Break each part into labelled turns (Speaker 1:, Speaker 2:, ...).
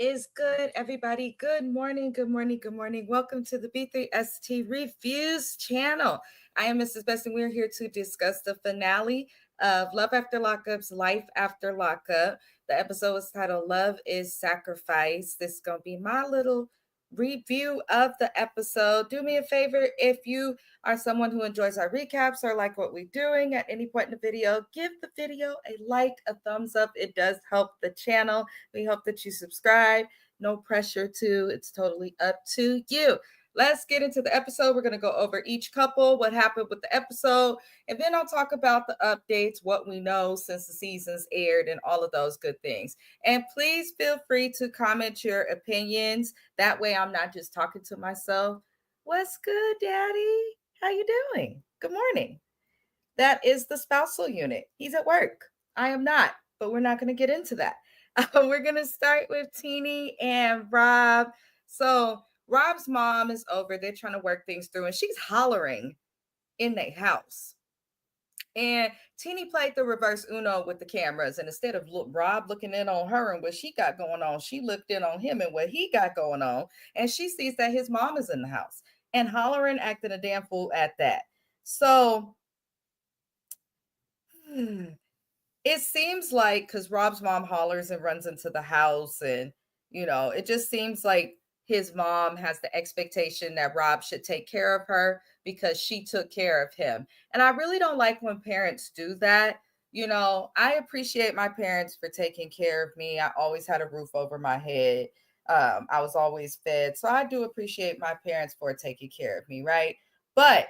Speaker 1: is good, everybody? Good morning, good morning, good morning. Welcome to the B3ST Reviews channel. I am Mrs. Best, and we're here to discuss the finale of Love After Lockup's Life After Lockup. The episode is titled Love is Sacrifice. This is going to be my little review of the episode. Do me a favor, if you are someone who enjoys our recaps or like what we're doing at any point in the video, give the video a like, a thumbs up. It does help the channel. We hope that you subscribe. No pressure to, it's totally up to you. Let's get into the episode. We're going to go over each couple, what happened with the episode, and then I'll talk about the updates, what we know since the seasons aired, and all of those good things. And please feel free to comment your opinions. That way I'm not just talking to myself. What's good, Daddy? How you doing? Good morning. That is the spousal unit. He's at work. I am not, but we're not going to get into that. We're going to start with Teeny and Rob. So Rob's mom is over. They're trying to work things through, and she's hollering in their house. And Teeny played the reverse Uno with the cameras. And instead of Rob looking in on her and what she got going on, she looked in on him and what he got going on. And she sees that his mom is in the house and hollering, acting a damn fool at that. So it seems like, because Rob's mom hollers and runs into the house, and it just seems like his mom has the expectation that Rob should take care of her because she took care of him. And I really don't like when parents do that. I appreciate my parents for taking care of me. I always had a roof over my head. I was always fed. So I do appreciate my parents for taking care of me, right? But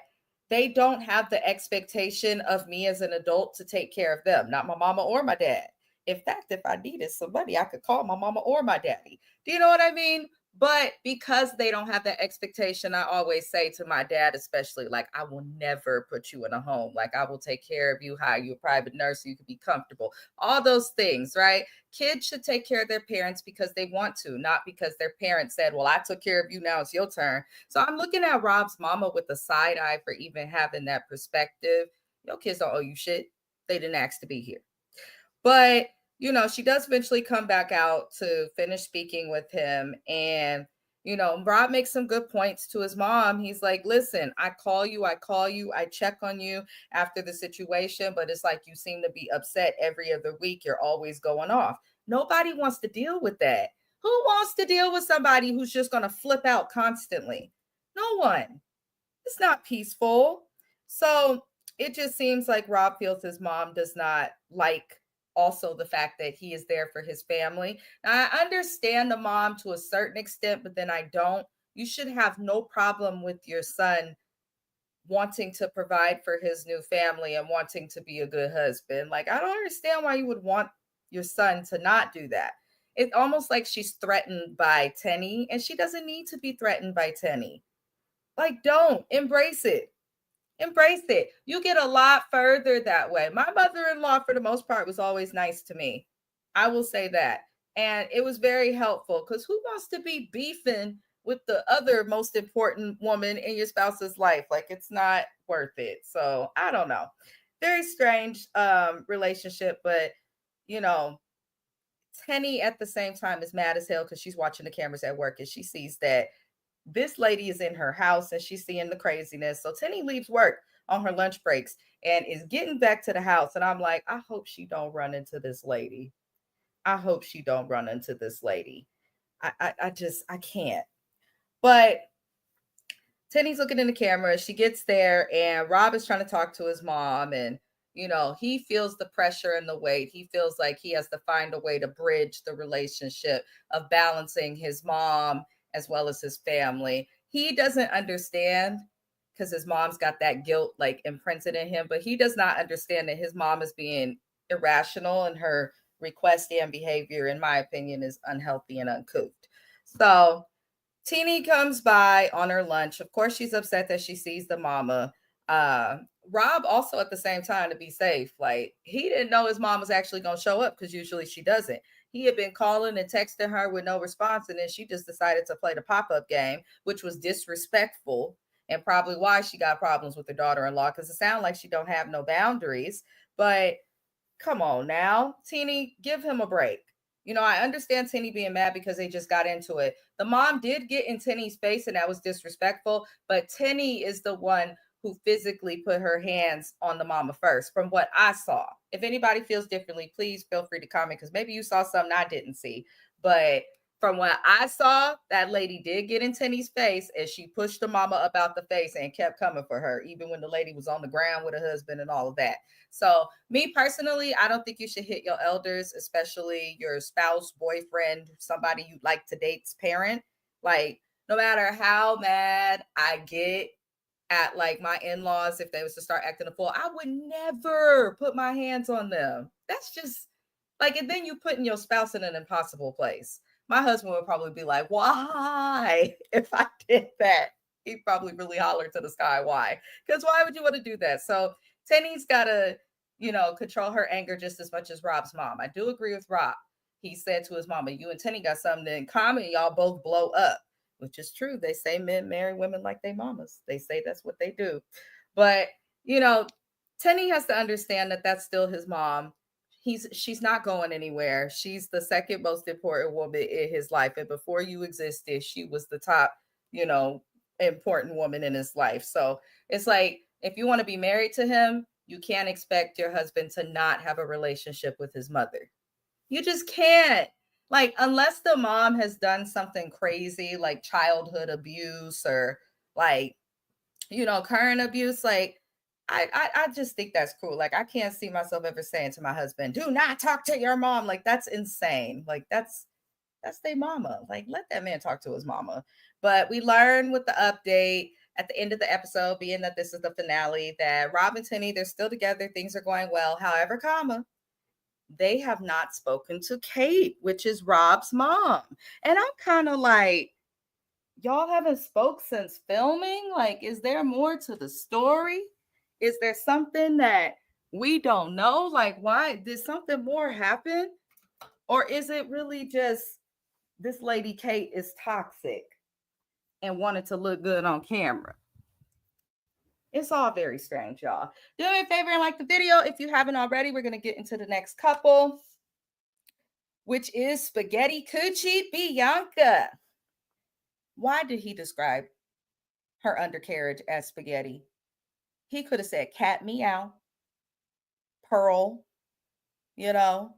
Speaker 1: they don't have the expectation of me as an adult to take care of them, not my mama or my dad. In fact, if I needed somebody, I could call my mama or my daddy. Do you know what I mean? But because they don't have that expectation, I always say to my dad, especially, like, I will never put you in a home. Like, I will take care of you, hire you a private nurse so you can be comfortable. All those things, right? Kids should take care of their parents because they want to, not because their parents said, well, I took care of you, now it's your turn. So I'm looking at Rob's mama with a side eye for even having that perspective. Your kids don't owe you shit. They didn't ask to be here. But she does eventually come back out to finish speaking with him. And, Rob makes some good points to his mom. He's like, listen, I call you, I check on you after the situation, but it's like you seem to be upset every other week. You're always going off. Nobody wants to deal with that. Who wants to deal with somebody who's just going to flip out constantly? No one. It's not peaceful. So it just seems like Rob feels his mom does not like also the fact that he is there for his family. Now, I understand the mom to a certain extent, but then I don't. You should have no problem with your son wanting to provide for his new family and wanting to be a good husband. Like, I don't understand why you would want your son to not do that. It's almost like she's threatened by Tenny, and she doesn't need to be threatened by Tenny. Like, don't embrace it. Embrace it. You get a lot further that way. My mother-in-law, for the most part, was always nice to me. I will say that. And it was very helpful because who wants to be beefing with the other most important woman in your spouse's life? Like, it's not worth it. So I don't know. Very strange relationship, but Tenny at the same time is mad as hell because she's watching the cameras at work and she sees that this lady is in her house and she's seeing the craziness. So Tenny leaves work on her lunch breaks and is getting back to the house. And I'm like, I hope she don't run into this lady. I hope she don't run into this lady. I can't. But Tenny's looking in the camera. She gets there and Rob is trying to talk to his mom, and he feels the pressure and the weight. He feels like he has to find a way to bridge the relationship of balancing his mom as well as his family. He doesn't understand because his mom's got that guilt like imprinted in him, but he does not understand that his mom is being irrational, and her request and behavior, in my opinion, is unhealthy and uncouth. So Teeny comes by on her lunch. Of course, she's upset that she sees the mama. Rob also at the same time, to be safe, like, he didn't know his mom was actually going to show up because usually she doesn't. He had been calling and texting her with no response, and then she just decided to play the pop-up game, which was disrespectful and probably why she got problems with her daughter-in-law, because it sounds like she don't have no boundaries. But come on now, Teeny, give him a break. I understand Tenny being mad because they just got into it. The mom did get in Tenny's face, and that was disrespectful. But Tenny is the one who physically put her hands on the mama first, from what I saw. If anybody feels differently, please feel free to comment, because maybe you saw something I didn't see. But from what I saw, that lady did get in Tenny's face, and she pushed the mama about the face and kept coming for her, even when the lady was on the ground with her husband and all of that. So, me personally, I don't think you should hit your elders, especially your spouse, boyfriend, somebody you like to date's parent. Like, no matter how mad I get at like my in-laws, if they was to start acting a fool, I would never put my hands on them. That's just like, and then you putting your spouse in an impossible place. My husband would probably be like, why? If I did that, he'd probably really holler to the sky, why? Because why would you want to do that? So Tenny's gotta, control her anger just as much as Rob's mom. I do agree with Rob. He said to his mama, you and Tenny got something in common, y'all both blow up, which is true. They say men marry women like they mamas. They say that's what they do. But, you know, Tenny has to understand that that's still his mom. She's not going anywhere. She's the second most important woman in his life. And before you existed, she was the top, you know, important woman in his life. So it's like, if you want to be married to him, you can't expect your husband to not have a relationship with his mother. You just can't. Like, unless the mom has done something crazy like childhood abuse or like, current abuse, like I just think that's cool. Like, I can't see myself ever saying to my husband, do not talk to your mom. Like, that's insane. Like, that's their mama. Like, let that man talk to his mama. But we learn with the update at the end of the episode, being that this is the finale, that Rob and Tenny, they're still together, things are going well. However, they have not spoken to Kate, which is Rob's mom. And I'm kind of like, y'all haven't spoke since filming? Like, is there more to the story? Is there something that we don't know? Like, why did something more happen? Or is it really just this lady Kate is toxic and wanted to look good on camera? It's all very strange, y'all. Do me a favor and like the video if you haven't already. We're going to get into the next couple, which is Spaghetti Coochie Bianca. Why did he describe her undercarriage as spaghetti? He could have said cat meow, pearl, you know.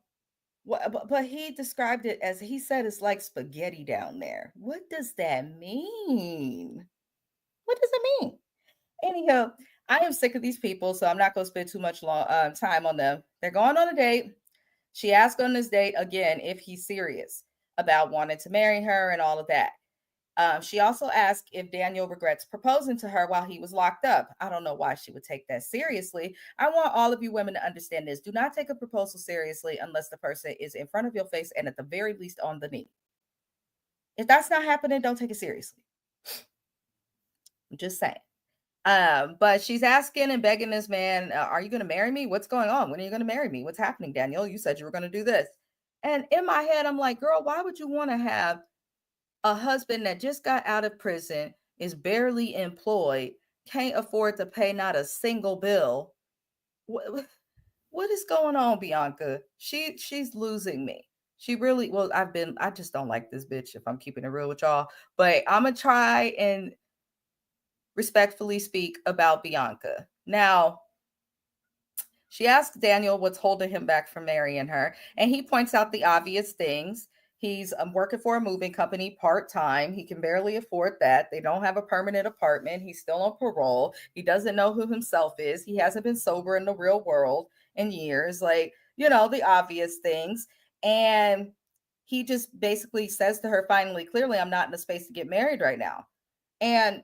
Speaker 1: But he described it as, he said it's like spaghetti down there. What does that mean? What does it mean? Anyhow, I am sick of these people, so I'm not going to spend too much time on them. They're going on a date. She asked on this date again if he's serious about wanting to marry her and all of that. She also asked if Daniel regrets proposing to her while he was locked up. I don't know why she would take that seriously. I want all of you women to understand this. Do not take a proposal seriously unless the person is in front of your face and at the very least on the knee. If that's not happening, don't take it seriously. I'm just saying. But she's asking and begging this man, are you going to marry me? What's going on? When are you going to marry me? What's happening, Daniel? You said you were going to do this. And in my head, I'm like, girl, why would you want to have a husband that just got out of prison, is barely employed, can't afford to pay not a single bill? What is going on, Bianca? She's losing me. She really, well, I just don't like this bitch, if I'm keeping it real with y'all. But I'm gonna try and respectfully speak about Bianca. Now, she asks Daniel what's holding him back from marrying her, and he points out the obvious things. He's working for a moving company part time. He can barely afford that. They don't have a permanent apartment. He's still on parole. He doesn't know who himself is. He hasn't been sober in the real world in years. Like, the obvious things. And he just basically says to her finally, clearly, I'm not in a space to get married right now. And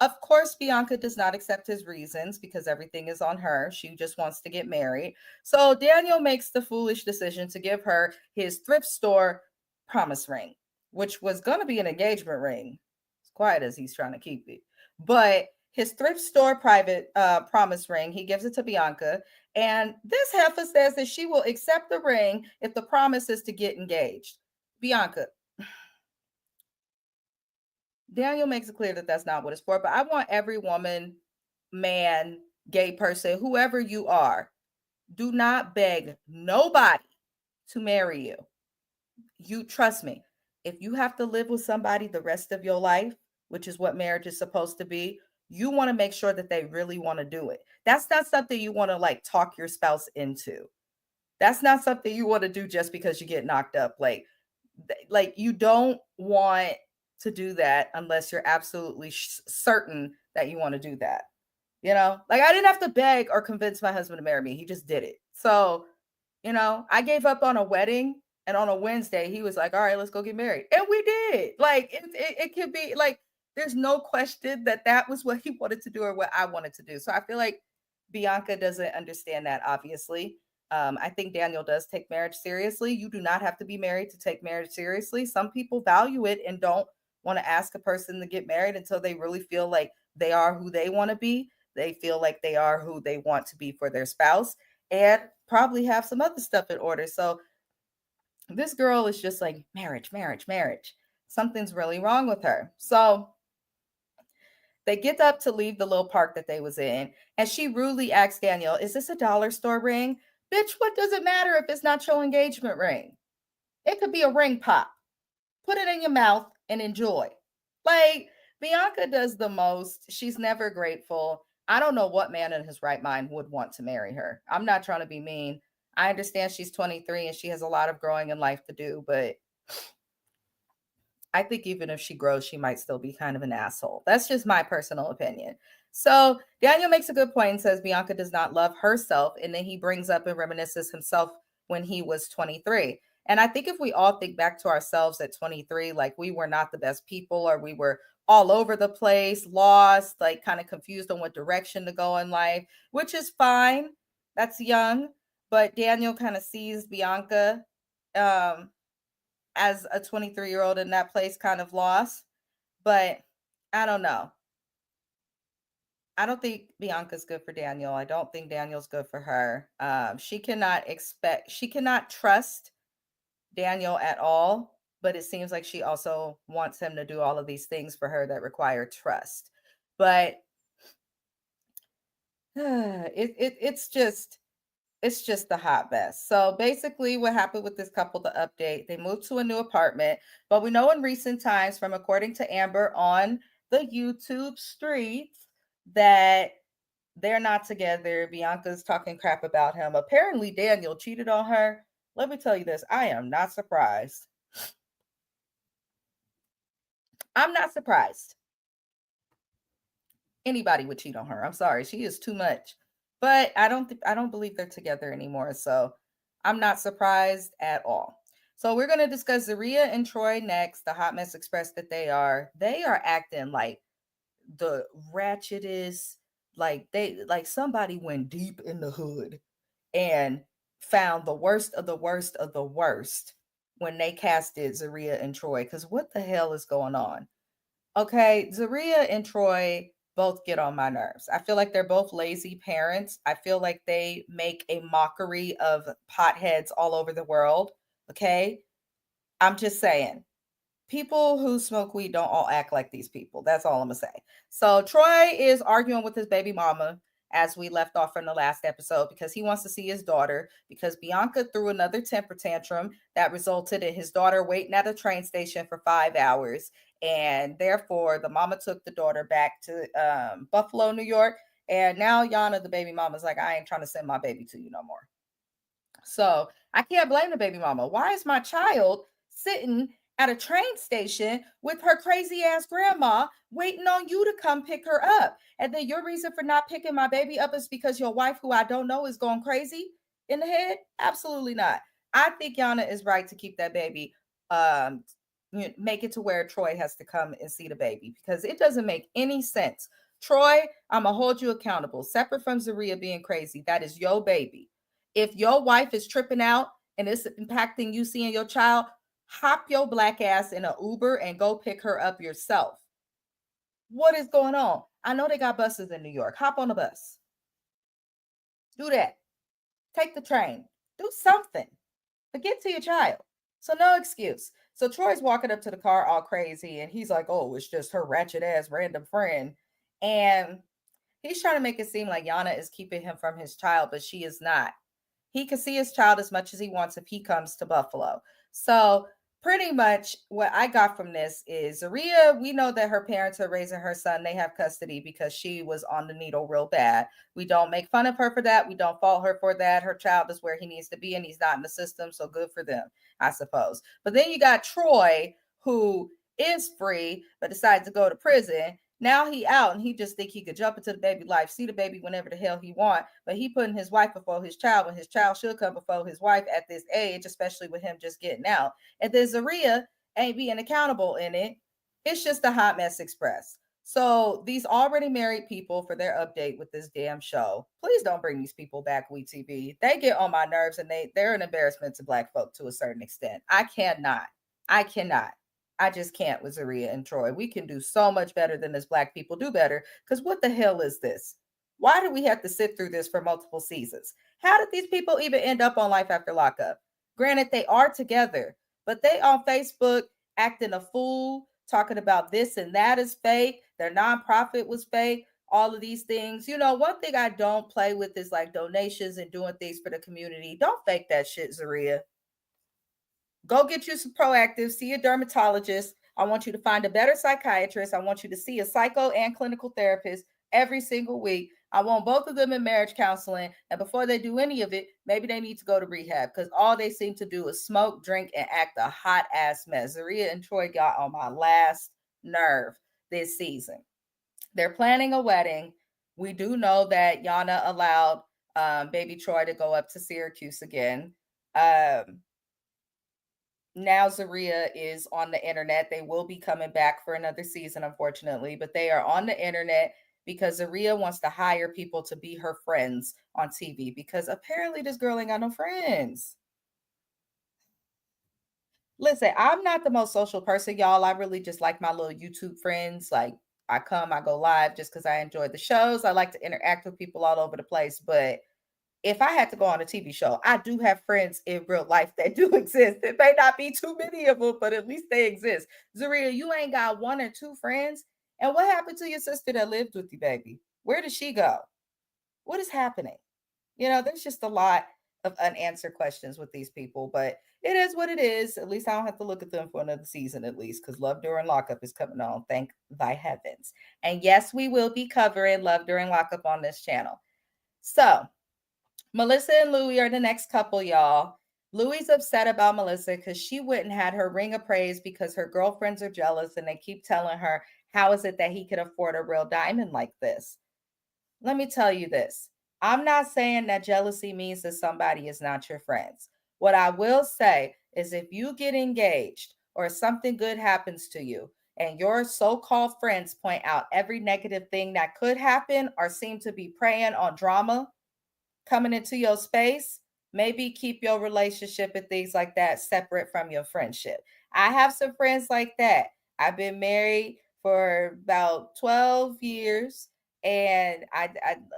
Speaker 1: of course, Bianca does not accept his reasons because everything is on her. She just wants to get married. So Daniel makes the foolish decision to give her his thrift store promise ring, which was going to be an engagement ring, as quiet as he's trying to keep it. But his thrift store private promise ring, he gives it to Bianca. And this heifer says that she will accept the ring if the promise is to get engaged. Bianca, Daniel makes it clear that that's not what it's for, but I want every woman, man, gay person, whoever you are, do not beg nobody to marry you. you trust me, if you have to live with somebody the rest of your life, which is what marriage is supposed to be, you want to make sure that they really want to do it. That's not something you want to like talk your spouse into. That's not something you want to do just because you get knocked up. Like you don't want to do that unless you're absolutely certain that you want to do that. You know, like I didn't have to beg or convince my husband to marry me. He just did it. So, you know, I gave up on a wedding, and on a Wednesday, he was like, all right, let's go get married. And we did. Like, it could be like, there's no question that that was what he wanted to do or what I wanted to do. So I feel like Bianca doesn't understand that, obviously. I think Daniel does take marriage seriously. You do not have to be married to take marriage seriously. Some people value it and don't want to ask a person to get married until they really feel like they are who they want to be. They feel like they are who they want to be for their spouse, and probably have some other stuff in order. So this girl is just like, marriage, marriage, marriage. Something's really wrong with her. So they get up to leave the little park that they was in, and she rudely asks Daniel, is this a dollar store ring? Bitch, what does it matter if it's not your engagement ring? It could be a ring pop. Put it in your mouth and enjoy. Like, Bianca does the most. She's never grateful. I don't know what man in his right mind would want to marry her. I'm not trying to be mean. I understand she's 23 and she has a lot of growing in life to do, but I think even if she grows, she might still be kind of an asshole. That's just my personal opinion. So Daniel makes a good point and says Bianca does not love herself. And then he brings up and reminisces himself when he was 23. And I think if we all think back to ourselves at 23, like we were not the best people, or we were all over the place, lost, like kind of confused on what direction to go in life, which is fine. That's young. But Daniel kind of sees Bianca um, as a 23-year-old in that place, kind of lost. But I don't know. I don't think Bianca's good for Daniel. I don't think Daniel's good for her. She cannot trust Daniel at all, but it seems like she also wants him to do all of these things for her that require trust. But it's just the hot mess. So basically, what happened with this couple, the update, they moved to a new apartment. But we know in recent times, from according to Amber on the YouTube streets, that they're not together. Bianca's talking crap about him. Apparently, Daniel cheated on her. Let me tell you this, I am not surprised. I'm not surprised. Anybody would cheat on her. I'm sorry, she is too much. But I don't believe they're together anymore. So I'm not surprised at all. So we're going to discuss Zaria and Troy next. The hot mess express that they are acting like the ratchetest, like somebody went deep in the hood and found the worst of the worst of the worst when they casted Zaria and Troy. Because what the hell is going on? Okay, Zaria and Troy both get on my nerves. I feel like they're both lazy parents. I feel like they make a mockery of potheads all over the world. Okay, I'm just saying, people who smoke weed don't all act like these people. That's all I'm gonna say. So Troy is arguing with his baby mama, as we left off in the last episode, because he wants to see his daughter, because Bianca threw another temper tantrum that resulted in his daughter waiting at a train station for 5 hours. And therefore the mama took the daughter back to Buffalo, New York. And now Yana, the baby mama's like, I ain't trying to send my baby to you no more. So I can't blame the baby mama. Why is my child sitting at a train station with her crazy ass grandma waiting on you to come pick her up? And then your reason for not picking my baby up is because your wife, who I don't know, is going crazy in the head? Absolutely not. I think Yana is right to keep that baby. Um, make it to where Troy has to come and see the baby, because it doesn't make any sense. Troy, I'm gonna hold you accountable. Separate from Zaria being crazy, that is your baby. If your wife is tripping out and it's impacting you seeing your child, hop your black ass in an Uber and go pick her up yourself. What is going on? I know they got buses in New York. Hop on a bus. Do that. Take the train. Do something. But get to your child. So no excuse. So Troy's walking up to the car all crazy, and he's like, oh, it's just her ratchet ass random friend. And he's trying to make it seem like Yana is keeping him from his child, but she is not. He can see his child as much as he wants if he comes to Buffalo. So pretty much what I got from this is Zaria, we know that her parents are raising her son. They have custody because she was on the needle real bad. We don't make fun of her for that. We don't fault her for that. Her child is where he needs to be and he's not in the system. So good for them, I suppose. But then you got Troy, who is free, but decides to go to prison. Now he out and he just think he could jump into the baby life, see the baby whenever the hell he want. But he putting his wife before his child when his child should come before his wife at this age, especially with him just getting out. And then Zaria ain't being accountable in it. It's just a hot mess express. So these already married people, for their update with this damn show, please don't bring these people back, WeTV. They get on my nerves and they're an embarrassment to black folk to a certain extent. I cannot. I cannot. I just can't with Zaria and Troy. We can do so much better than this black people do better. Because what the hell is this? Why do we have to sit through this for multiple seasons? How did these people even end up on Life After Lockup? Granted, they are together, but they on Facebook acting a fool, talking about this and that is fake. Their nonprofit was fake. All of these things. You know, one thing I don't play with is like donations and doing things for the community. Don't fake that shit, Zaria. Go get you some proactive, see a dermatologist. I want you to find a better psychiatrist. I want you to see a psycho and clinical therapist every single week. I want both of them in marriage counseling. And before they do any of it, maybe they need to go to rehab because all they seem to do is smoke, drink, and act a hot ass mess. Zaria and Troy got on my last nerve this season. They're planning a wedding. We do know that Yana allowed baby Troy to go up to Syracuse again. Um, Now Zaria is on the internet. They will be coming back for another season, unfortunately, but they are on the internet because Zaria wants to hire people to be her friends on TV because apparently this girl ain't got no friends. Listen, I'm not the most social person, y'all. I really just like my little YouTube friends. Like I come, I go live just because I enjoy the shows. I like to interact with people all over the place, but if I had to go on a TV show, I do have friends in real life that do exist. It may not be too many of them, but at least they exist. Zaria, you ain't got one or two friends. And what happened to your sister that lived with you, baby? Where did she go? What is happening? You know, there's just a lot of unanswered questions with these people, but it is what it is. At least I don't have to look at them for another season, at least, because Love During Lockup is coming on. Thank thy heavens. And yes, we will be covering Love During Lockup on this channel. So, Melissa and Louis are the next couple, y'all. Louis upset about Melissa because she went and had her ring appraised because her girlfriends are jealous and they keep telling her, how is it that he could afford a real diamond like this? Let me tell you this. I'm not saying that jealousy means that somebody is not your friends. What I will say is if you get engaged or something good happens to you and your so-called friends point out every negative thing that could happen or seem to be preying on drama, coming into your space, maybe keep your relationship and things like that separate from your friendship. I have some friends like that. I've been married for about 12 years and I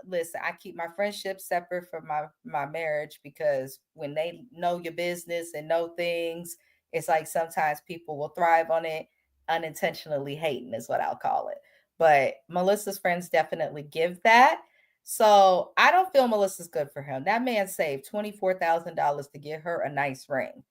Speaker 1: listen, I keep my friendship separate from my marriage because when they know your business and know things, it's like sometimes people will thrive on it unintentionally hating is what I'll call it. But Melissa's friends definitely give that, so I don't feel Melissa's good for him. That man saved $24,000 to get her a nice ring.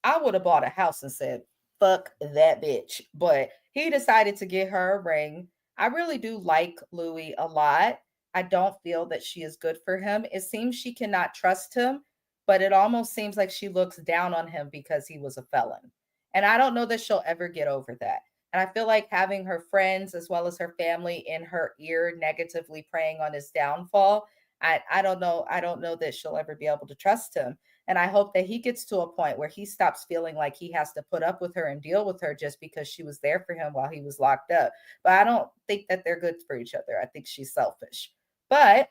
Speaker 1: I would have bought a house and said, fuck that bitch. But he decided to get her a ring. I really do like Louis a lot. I don't feel that she is good for him. It seems she cannot trust him, but it almost seems like she looks down on him because he was a felon. And I don't know that she'll ever get over that. And I feel like having her friends as well as her family in her ear negatively preying on his downfall. I don't know. I don't know that she'll ever be able to trust him. And I hope that he gets to a point where he stops feeling like he has to put up with her and deal with her just because she was there for him while he was locked up. But I don't think that they're good for each other. I think she's selfish. But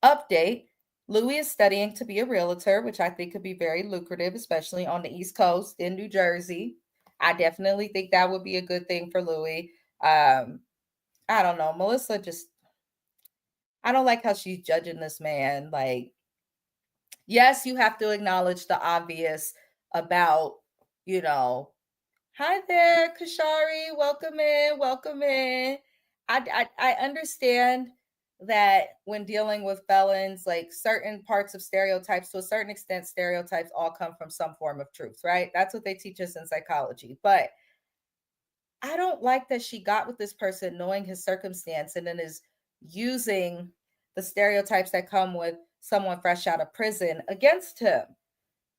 Speaker 1: update, Louis is studying to be a realtor, which I think could be very lucrative, especially on the East Coast in New Jersey. I definitely think that would be a good thing for Louis. I don't know. Melissa just, I don't like how she's judging this man. Like, yes, you have to acknowledge the obvious about, you know, hi there, Kashari, welcome in, welcome in. I understand. that when dealing with felons, like certain parts of stereotypes, to a certain extent, stereotypes all come from some form of truth, right? That's what they teach us in psychology. But I don't like that she got with this person knowing his circumstance and then is using the stereotypes that come with someone fresh out of prison against him.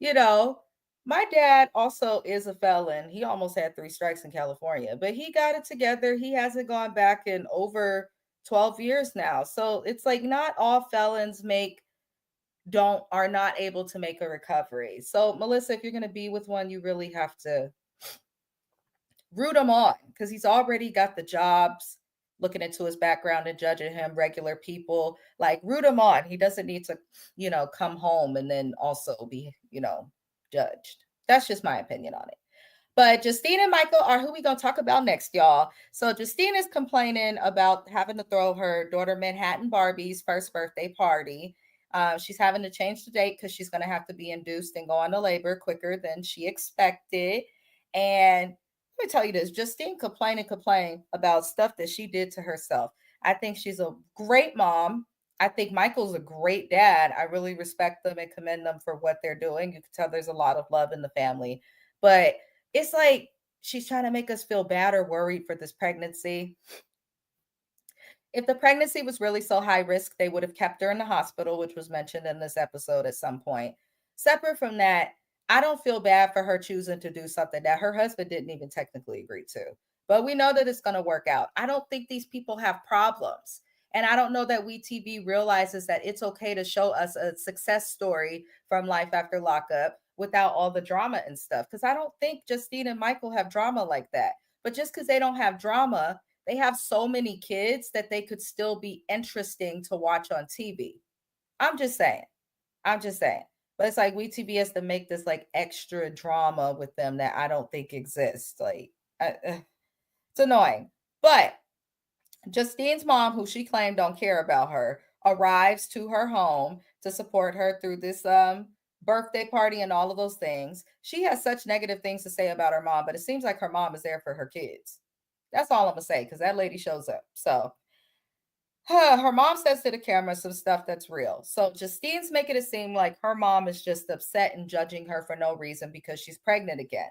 Speaker 1: You know, my dad also is a felon. He almost had 3 strikes in California, but he got it together. He hasn't gone back in over 12 years now. So it's like not all felons make don't are not able to make a recovery. So Melissa, if you're going to be with one, you really have to root him on because he's already got the jobs. Looking into his background and judging him, regular people like root him on. He doesn't need to, come home and then also be, judged. That's just my opinion on it. But Justine and Michael are who we gonna talk about next, y'all. So Justine is complaining about having to throw her daughter Manhattan Barbie's first birthday party. She's having to change the date because she's gonna have to be induced and go on to labor quicker than she expected. And let me tell you this: Justine complain about stuff that she did to herself. I think she's a great mom. I think Michael's a great dad. I really respect them and commend them for what they're doing. You can tell there's a lot of love in the family, but it's like she's trying to make us feel bad or worried for this pregnancy. If the pregnancy was really so high risk, they would have kept her in the hospital, which was mentioned in this episode at some point. Separate from that, I don't feel bad for her choosing to do something that her husband didn't even technically agree to. But we know that it's going to work out. I don't think these people have problems. And I don't know that WeTV realizes that it's okay to show us a success story from life after lockup without all the drama and stuff. Because I don't think Justine and Michael have drama like that. But just because they don't have drama, they have so many kids that they could still be interesting to watch on TV. I'm just saying. I'm just saying. But it's like WeTV has to make this like extra drama with them that I don't think exists. Like, it's annoying. But Justine's mom, who she claimed don't care about her, arrives to her home to support her through this birthday party and all of those things. She has such negative things to say about her mom, but it seems like her mom is there for her kids. That's all I'm gonna say because that lady shows up. So her mom says to the camera some stuff that's real. So Justine's making it seem like her mom is just upset and judging her for no reason because she's pregnant again.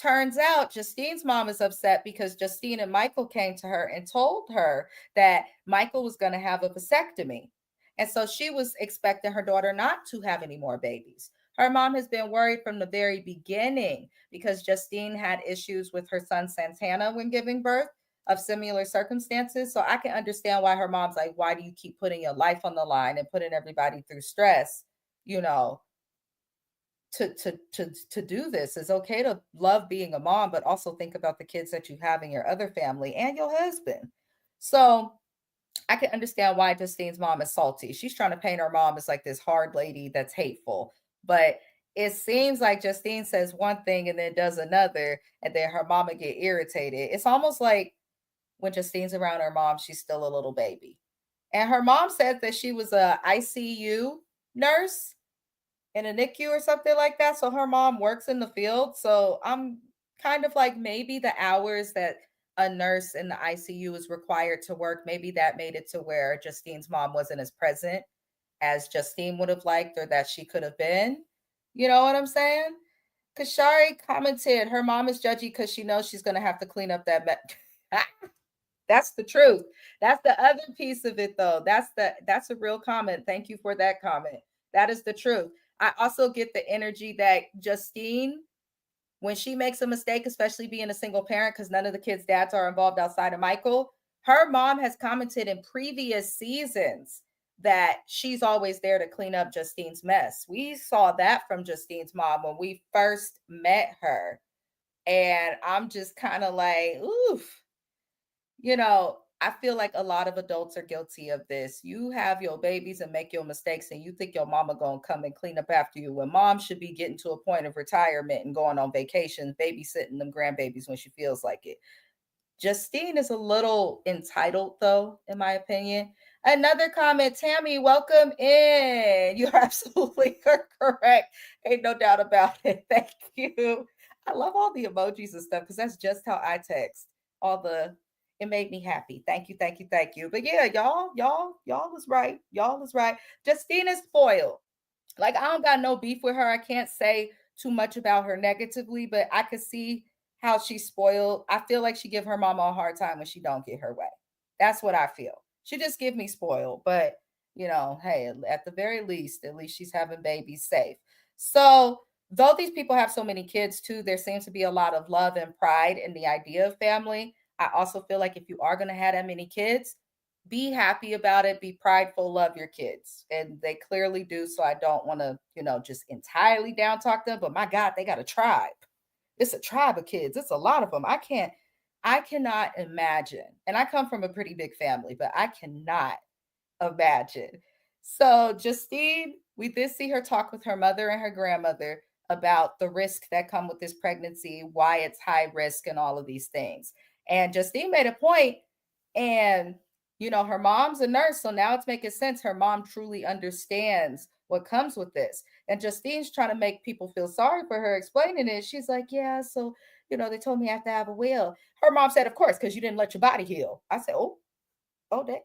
Speaker 1: Turns out Justine's mom is upset because Justine and Michael came to her and told her that Michael was going to have a vasectomy. And so she was expecting her daughter not to have any more babies. Her mom has been worried from the very beginning because Justine had issues with her son Santana when giving birth of similar circumstances. So I can understand why her mom's like, why do you keep putting your life on the line and putting everybody through stress, you know, to do this. It's okay to love being a mom, but also think about the kids that you have in your other family and your husband. So I can understand why Justine's mom is salty. She's trying to paint her mom as like this hard lady that's hateful. But it seems like Justine says one thing and then does another, and then her mama get irritated. It's almost like when Justine's around her mom, she's still a little baby. And her mom said that she was a ICU nurse in a NICU or something like that. So her mom works in the field. So I'm kind of like maybe the hours that a nurse in the ICU is required to work, maybe that made it to where Justine's mom wasn't as present as Justine would have liked or that she could have been. You know what I'm saying? Kashari commented, her mom is judgy because she knows she's going to have to clean up that. That's the truth. That's the other piece of it though. That's a real comment. Thank you for that comment. That is the truth. I also get the energy that Justine, when she makes a mistake, especially being a single parent, because none of the kids' dads are involved outside of Michael, her mom has commented in previous seasons that she's always there to clean up Justine's mess. We saw that from Justine's mom when we first met her. And I'm just kind of like, oof, I feel like a lot of adults are guilty of this. You have your babies and make your mistakes, and you think your mama gonna come and clean up after you. When mom should be getting to a point of retirement and going on vacations, babysitting them grandbabies when she feels like it. Justine is a little entitled, though, in my opinion. Another comment, Tammy, welcome in. You're absolutely correct. Ain't no doubt about it. Thank you. I love all the emojis and stuff because that's just how I text. All the It made me happy. Thank you, thank you, thank you. But yeah, y'all was right. Y'all was right. Justine is spoiled. Like, I don't got no beef with her. I can't say too much about her negatively, but I could see how she's spoiled. I feel like she give her mama a hard time when she don't get her way. That's what I feel. She just give me spoiled, but hey, at the very least, at least she's having babies safe. So, though these people have so many kids too, there seems to be a lot of love and pride in the idea of family. I also feel like if you are going to have that many kids, be happy about it, be prideful, love your kids. And they clearly do. So I don't want to, just entirely down talk them, but my God, they got a tribe. It's a tribe of kids. It's a lot of them. I cannot imagine. And I come from a pretty big family, but I cannot imagine. So Justine, we did see her talk with her mother and her grandmother about the risk that come with this pregnancy, why it's high risk and all of these things. And Justine made a point, and her mom's a nurse, so now it's making sense. Her mom truly understands what comes with this. And Justine's trying to make people feel sorry for her explaining it. She's like, yeah, so they told me I have to have a will. Her mom said, of course, because you didn't let your body heal. I said, oh, damn.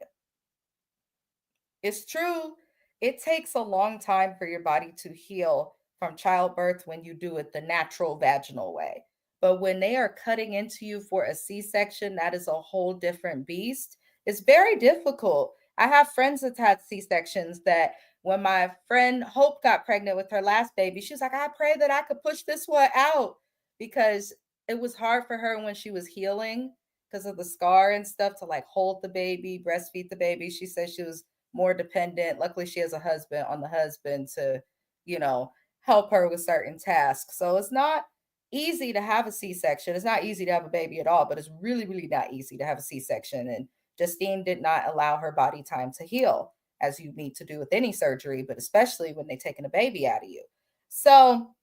Speaker 1: It's true. It takes a long time for your body to heal from childbirth when you do it the natural vaginal way. But when they are cutting into you for a C section, that is a whole different beast. It's very difficult. I have friends that had C sections that when my friend Hope got pregnant with her last baby, she was like, I pray that I could push this one out because it was hard for her when she was healing because of the scar and stuff to like hold the baby, breastfeed the baby. She said she was more dependent. Luckily, she has a husband on the husband to, you know, help her with certain tasks. So it's not easy to have a C-section. It's not easy to have a baby at all, but it's really, really not easy to have a C-section. And Justine did not allow her body time to heal as you need to do with any surgery, but especially when they're taking a baby out of you. So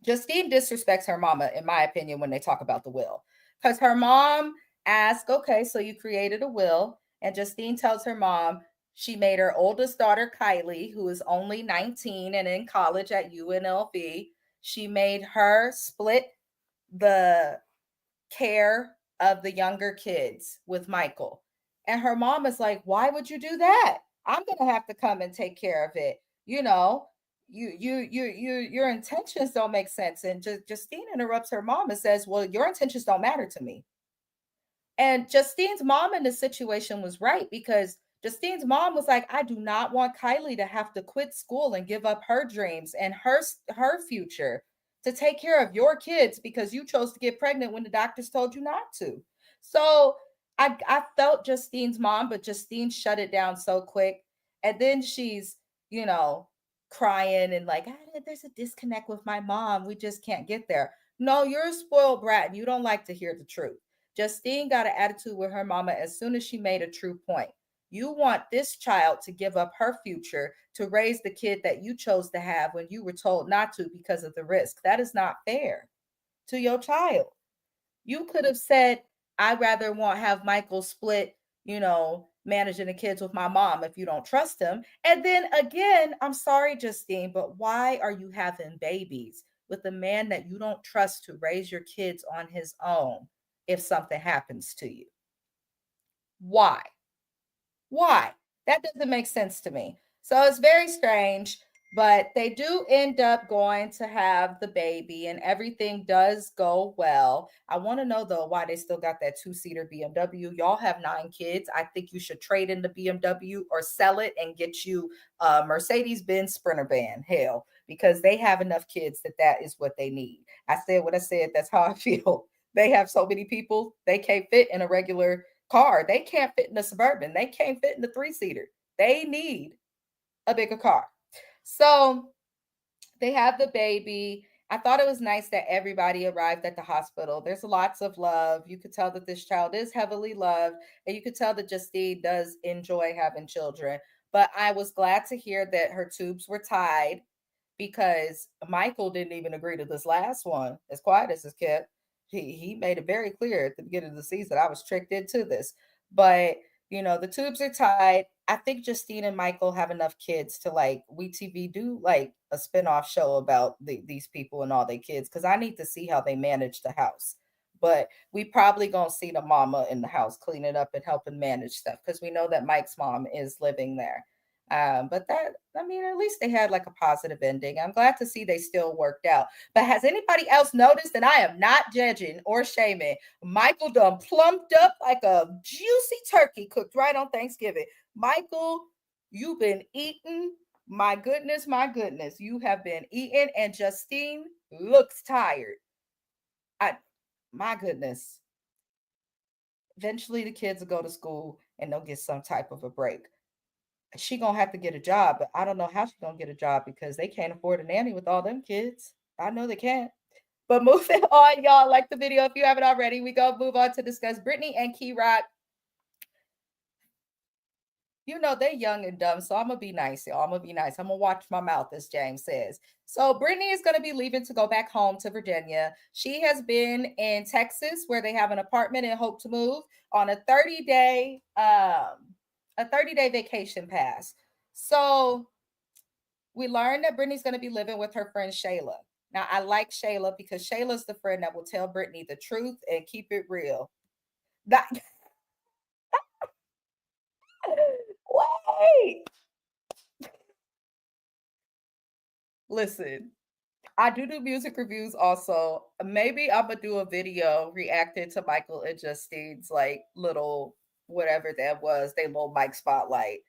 Speaker 1: Justine disrespects her mama, in my opinion, when they talk about the will. Because her mom asked, okay, so you created a will. And Justine tells her mom she made her oldest daughter, Kylie, who is only 19 and in college at UNLV, she made her split the care of the younger kids with Michael. And her mom is like, why would you do that? I'm going to have to come and take care of it. You know, your intentions don't make sense. And Justine interrupts her mom and says, well, your intentions don't matter to me. And Justine's mom in this situation was right because Justine's mom was like, I do not want Kylie to have to quit school and give up her dreams and her future to take care of your kids because you chose to get pregnant when the doctors told you not to. So I felt Justine's mom, but Justine shut it down so quick. And then she's, you know, crying and like, there's a disconnect with my mom. We just can't get there. No, you're a spoiled brat and you don't like to hear the truth. Justine got an attitude with her mama as soon as she made a true point. You want this child to give up her future to raise the kid that you chose to have when you were told not to because of the risk. That is not fair to your child. You could have said, I'd rather want have Michael split, managing the kids with my mom if you don't trust him. And then again, I'm sorry, Justine, but why are you having babies with a man that you don't trust to raise your kids on his own if something happens to you? Why? Why? That doesn't make sense to me. So it's very strange, but they do end up going to have the baby and everything does go well. I want to know though why they still got that two-seater BMW. Y'all have 9 kids. I think you should trade in the BMW or sell it and get you a Mercedes-Benz Sprinter van. Hell, because they have enough kids that is what they need. I said what I said. That's how I feel. They have so many people, they can't fit in a regular car. They can't fit in a Suburban. They can't fit in the 3-seater. They need a bigger car. So they have the baby. I thought it was nice that everybody arrived at the hospital. There's lots of love. You could tell that this child is heavily loved, and you could tell that Justine does enjoy having children. But I was glad to hear that her tubes were tied because Michael didn't even agree to this last one, as quiet as it's kept. He made it very clear at the beginning of the season, I was tricked into this. But the tubes are tied. I think Justine and Michael have enough kids to like WeTV do like a spinoff show about these people and all their kids because I need to see how they manage the house. But we probably gonna see the mama in the house cleaning up and helping manage stuff because we know that Mike's mom is living there. But that, I mean, at least they had like a positive ending. I'm glad to see they still worked out. But has anybody else noticed? And I am not judging or shaming. Michael done plumped up like a juicy turkey cooked right on Thanksgiving. Michael, you've been eating. My goodness, my goodness. You have been eating, and Justine looks tired. I, my goodness. Eventually, the kids will go to school and they'll get some type of a break. She gonna have to get a job, but I don't know how she's gonna get a job because they can't afford a nanny with all them kids. I know they can't. But moving on, y'all, like the video if you haven't already. We go move on to discuss Brittany and Key Rock. You know, they're young and dumb, so I'm gonna be nice, y'all. I'm gonna be nice. I'm gonna watch my mouth, as James says. So Brittany is gonna be leaving to go back home to Virginia. She has been in Texas, where they have an apartment and hope to move on a 30-day vacation pass. So we learned that Brittany's gonna be living with her friend Shayla. Now I like Shayla because Shayla's the friend that will tell Brittany the truth and keep it real. That wait. Listen, I do music reviews also. Maybe I'm gonna do a video reacting to Michael and Justine's like little whatever that was, they little mic spotlight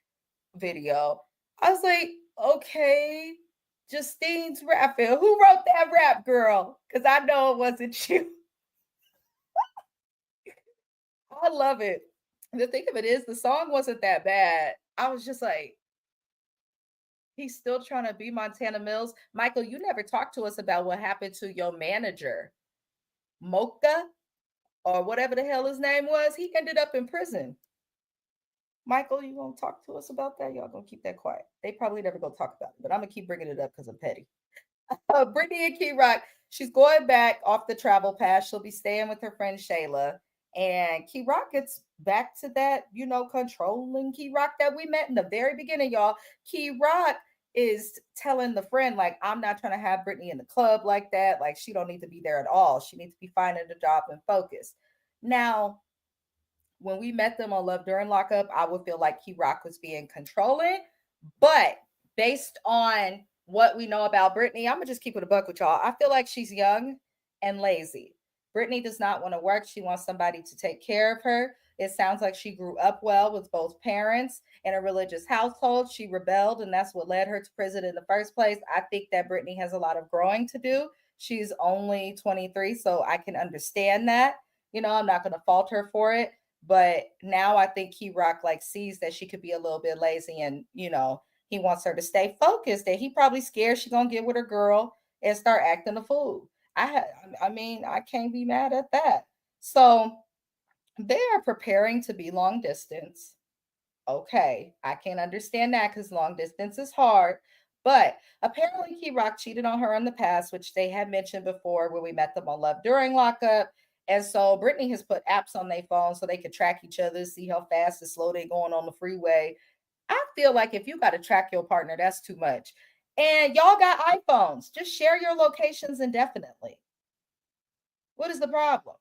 Speaker 1: video. I was like, okay, Justine's rapping. Who wrote that rap, girl? Because I know it wasn't you. I love it. The thing of it is, the song wasn't that bad. I was just like, he's still trying to be Montana Mills. Michael, you never talked to us about what happened to your manager, Mocha, or whatever the hell his name was. He ended up in prison. Michael, you gonna talk to us about that? Y'all gonna keep that quiet. They probably never gonna talk about it, but I'm gonna keep bringing it up because I'm petty. Brittany and Key Rock, she's going back off the travel pass. She'll be staying with her friend Shayla. And Key Rock gets back to that, controlling Key Rock that we met in the very beginning, y'all. Key Rock is telling the friend, like, I'm not trying to have Brittany in the club like that. Like, she don't need to be there at all. She needs to be finding a job and focus. Now, when we met them on Love During Lockup, I would feel like Key Rock was being controlling. But based on what we know about Brittany, I'm gonna just keep it a buck with y'all. I feel like she's young and lazy. Brittany does not want to work. She wants somebody to take care of her. It sounds like she grew up well with both parents in a religious household. She rebelled, and that's what led her to prison in the first place. I think that Brittany has a lot of growing to do. She's only 23, so I can understand that. I'm not going to fault her for it. But now I think Key Rock like sees that she could be a little bit lazy, and he wants her to stay focused. And he probably scared she gonna get with her girl and start acting a fool. I mean, I can't be mad at that. So they are preparing to be long distance. Okay, I can understand that because long distance is hard. But apparently, Key Rock cheated on her in the past, which they had mentioned before when we met them on Love During Lockup. And so Brittany has put apps on their phone so they could track each other, see how fast and slow they're going on the freeway. I feel like if you got to track your partner, that's too much. And y'all got iPhones. Just share your locations indefinitely. What is the problem?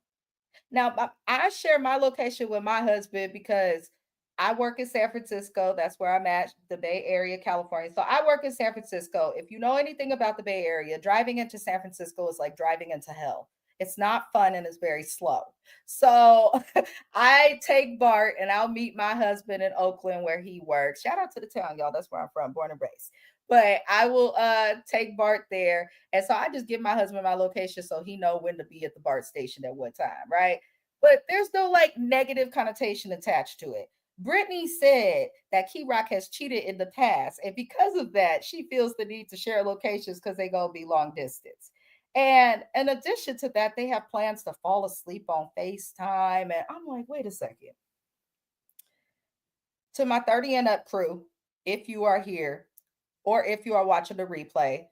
Speaker 1: Now, I share my location with my husband because I work in San Francisco. That's where I'm at, the Bay Area, California. So I work in San Francisco. If you know anything about the Bay Area, driving into San Francisco is like driving into hell. It's not fun and it's very slow. So I take Bart and I'll meet my husband in Oakland where he works. Shout out to the town, y'all. That's where I'm from, born and raised. But I will take Bart there. And so I just give my husband my location so he know when to be at the BART station at what time, right? But there's no like negative connotation attached to it. Brittany said that Key Rock has cheated in the past, and because of that, she feels the need to share locations because they're gonna be long distance. And in addition to that, they have plans to fall asleep on FaceTime. And I'm like, wait a second. To my 30 and up crew, if you are here or if you are watching the replay,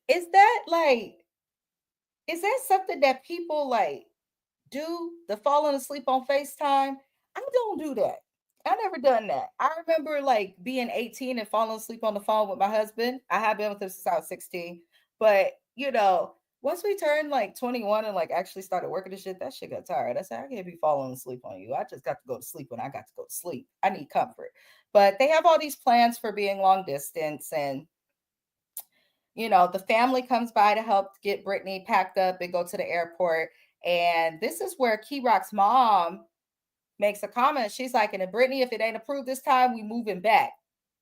Speaker 1: is that like, is that something that people like do? The falling asleep on FaceTime? I don't do that. I never done that. I remember like being 18 and falling asleep on the phone with my husband. I have been with him since I was 16. But once we turned like 21 and like actually started working this shit, that shit got tired. I said, I can't be falling asleep on you. I just got to go to sleep when I got to go to sleep. I need comfort. But they have all these plans for being long distance, and the family comes by to help get Brittany packed up and go to the airport. And this is where Key Rock's mom makes a comment. She's like, and Brittany, if it ain't approved this time, we moving back.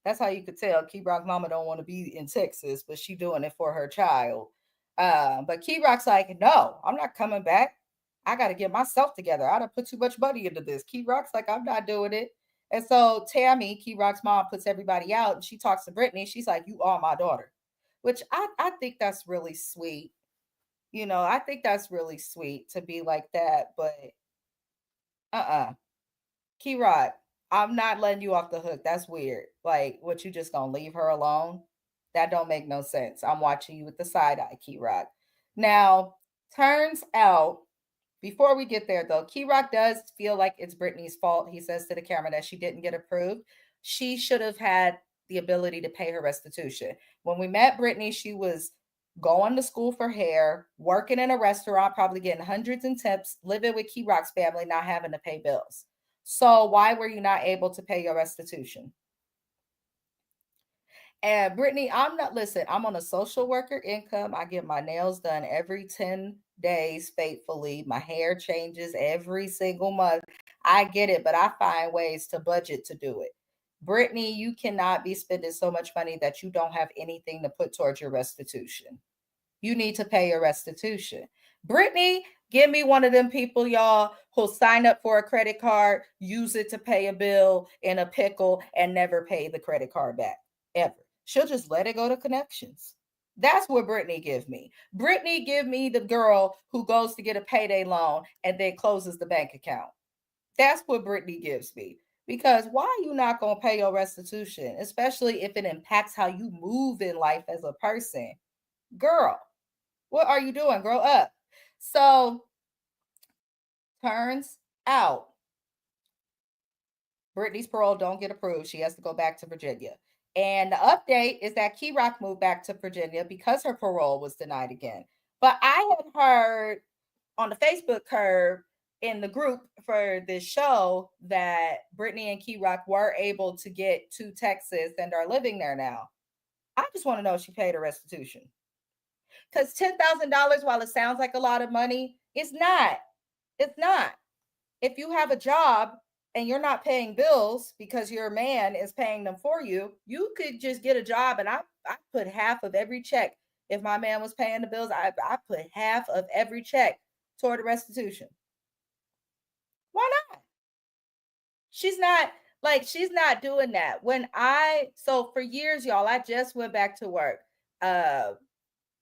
Speaker 1: That's how you could tell Key Rock's mama don't want to be in Texas, but she doing it for her child. But Key Rock's like, no, I'm not coming back. I got to get myself together. I done put too much money into this. Key Rock's like, I'm not doing it. And so Tammy, Key Rock's mom, puts everybody out, and she talks to Brittany. She's like, you are my daughter, which I think that's really sweet. I think that's really sweet to be like that. But Key Rock, I'm not letting you off the hook. That's weird. Like, what, you just gonna leave her alone? That don't make no sense. I'm watching you with the side eye, Key Rock. Now, turns out, before we get there though, Key Rock does feel like it's Brittany's fault. He says to the camera that she didn't get approved. She should have had the ability to pay her restitution. When we met Brittany, she was going to school for hair, working in a restaurant, probably getting hundreds in tips, living with Key Rock's family, not having to pay bills. So why were you not able to pay your restitution? And Brittany, I'm on a social worker income. I get my nails done every 10 days faithfully. My hair changes every single month. I get it, but I find ways to budget to do it. Brittany, you cannot be spending so much money that you don't have anything to put towards your restitution. You need to pay your restitution. Brittany, give me one of them people, y'all, who'll sign up for a credit card, use it to pay a bill in a pickle, and never pay the credit card back, ever. She'll just let it go to connections. That's what Brittany give me. Brittany give me the girl who goes to get a payday loan and then closes the bank account. That's what Brittany gives me. Because why are you not going to pay your restitution, especially if it impacts how you move in life as a person? Girl, what are you doing? Grow up. So, turns out Brittany's parole don't get approved. She has to go back to Virginia. And the update is that Key Rock moved back to Virginia because her parole was denied again. But I had heard on the Facebook curve in the group for this show that Brittany and Key Rock were able to get to Texas and are living there now. I just want to know if she paid her restitution. Because $10,000, while it sounds like a lot of money, it's not. It's not. If you have a job and you're not paying bills because your man is paying them for you, you could just get a job. And I put half of every check. If my man was paying the bills, I put half of every check toward the restitution. Why not? She's not doing that. So for years, y'all, I just went back to work.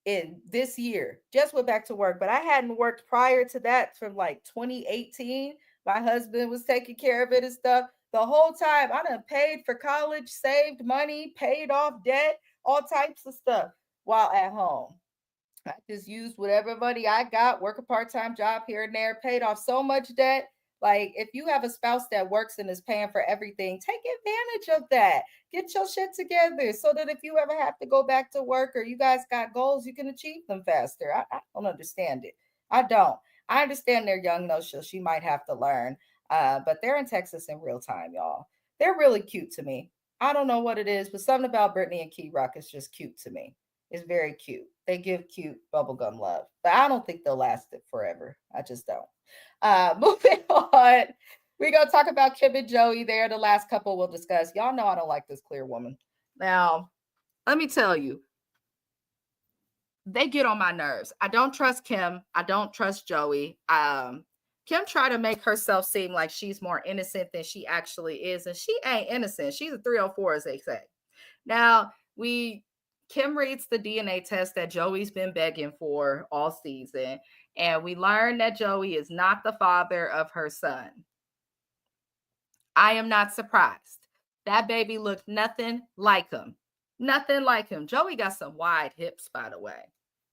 Speaker 1: In this year, just went back to work, but I hadn't worked prior to that from like 2018. My husband was taking care of it and stuff. The whole time I done paid for college, saved money, paid off debt, all types of stuff while at home. I just used whatever money I got, work a part-time job here and there, paid off so much debt. Like, if you have a spouse that works and is paying for everything, take advantage of that. Get your shit together so that if you ever have to go back to work or you guys got goals, you can achieve them faster. I don't understand it. I don't. I understand they're young though, so she might have to learn. But they're in Texas in real time, y'all. They're really cute to me. I don't know what it is, but something about Brittany and Key Rock is just cute to me. It's very cute. They give cute bubblegum love, but I don't think they'll last it forever. I just don't. Moving on, we're gonna talk about Kim and Joey. They're the last couple we'll discuss. Y'all know I don't like this clear woman. Now, let me tell you, they get on my nerves. I don't trust Kim. I don't trust Joey. Kim tried to make herself seem like she's more innocent than she actually is, and she ain't innocent. She's a 304, as they say. Now, Kim reads the DNA test that Joey's been begging for all season, and we learn that Joey is not the father of her son. I am not surprised. That baby looked nothing like him. Nothing like him. Joey got some wide hips, by the way.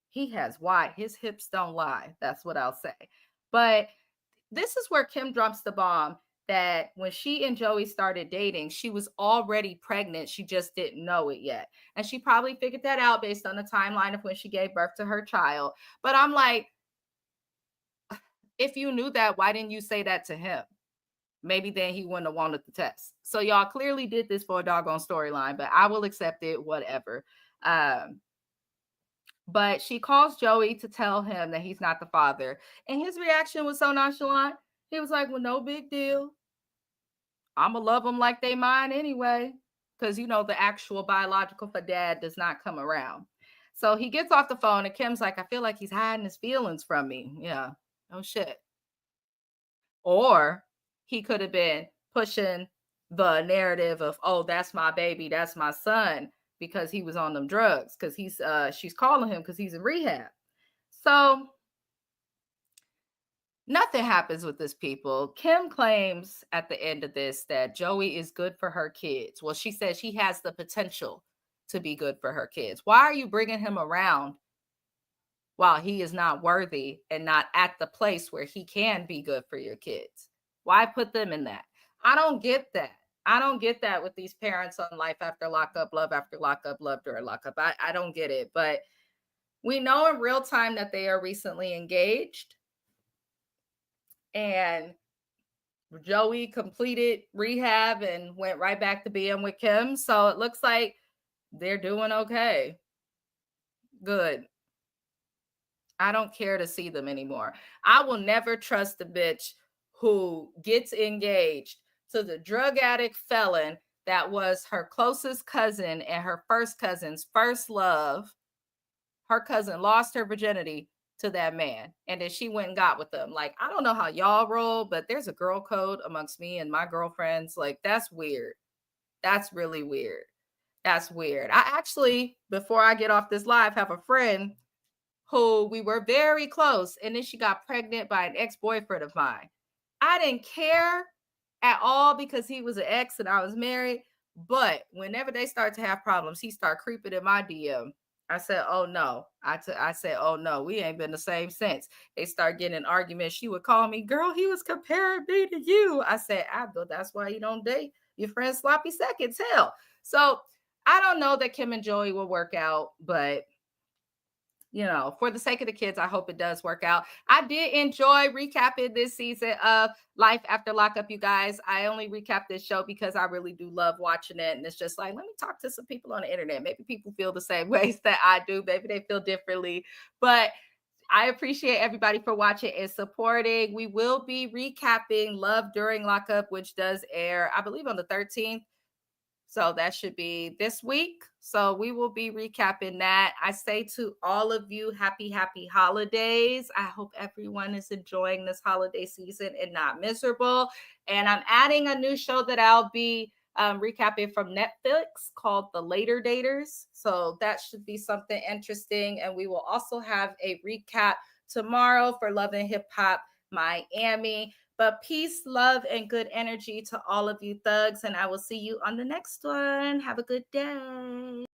Speaker 1: He has wide, his hips don't lie. That's what I'll say. But this is where Kim drops the bomb. that when she and Joey started dating, she was already pregnant. She just didn't know it yet. And she probably figured that out based on the timeline of when she gave birth to her child. But I'm like, if you knew that, why didn't you say that to him? Maybe then he wouldn't have wanted the test. So y'all clearly did this for a doggone storyline, but I will accept it, whatever. But she calls Joey to tell him that he's not the father. And his reaction was so nonchalant. He was like, well, no big deal. I'm going to love them like they mine anyway. Because, you know, the actual biological for dad does not come around. So he gets off the phone and Kim's like, I feel like he's hiding his feelings from me. Yeah, no shit. Or he could have been pushing the narrative of, oh, that's my baby, that's my son, because he was on them drugs, because she's calling him because he's in rehab. So nothing happens with this people. Kim claims at the end of this that Joey is good for her kids. Well, she says he has the potential to be good for her kids. Why are you bringing him around while he is not worthy and not at the place where he can be good for your kids? Why put them in that? I don't get that. I don't get that with these parents on Life After Lockup, Love After Lockup, Love During Lockup. I don't get it. But we know in real time that they are recently engaged. And Joey completed rehab and went right back to being with Kim. So it looks like they're doing okay. Good. I don't care to see them anymore. I will never trust the bitch who gets engaged to the drug addict felon that was her closest cousin and her first cousin's first love. Her cousin lost her virginity to that man, and then she went and got with them. Like, I don't know how y'all roll, but there's a girl code amongst me and my girlfriends. Like, that's weird. That's really weird. That's weird. I actually, before I get off this live, have a friend who we were very close, and then she got pregnant by an ex-boyfriend of mine. I didn't care at all because he was an ex and I was married. But whenever they start to have problems, he start creeping in my DM. I said, oh no. I said, oh no, we ain't been the same since. They start getting an argument. She would call me, girl, he was comparing me to you. I said, Abdul, that's why you don't date your friend sloppy seconds. Hell. So I don't know that Kim and Joey will work out, but you know, for the sake of the kids, I hope it does work out. I did enjoy recapping this season of Life After Lockup, you guys. I only recap this show because I really do love watching it. And it's just like, let me talk to some people on the internet. Maybe people feel the same ways that I do. Maybe they feel differently. But I appreciate everybody for watching and supporting. We will be recapping Love During Lockup, which does air, I believe, on the 13th. So that should be this week. So we will be recapping that. I say to all of you, happy holidays. I hope everyone is enjoying this holiday season and not miserable. And I'm adding a new show that I'll be recapping from Netflix called The Later Daters. So that should be something interesting. And we will also have a recap tomorrow for Love and Hip Hop Miami. But peace, love, and good energy to all of you thugs. And I will see you on the next one. Have a good day.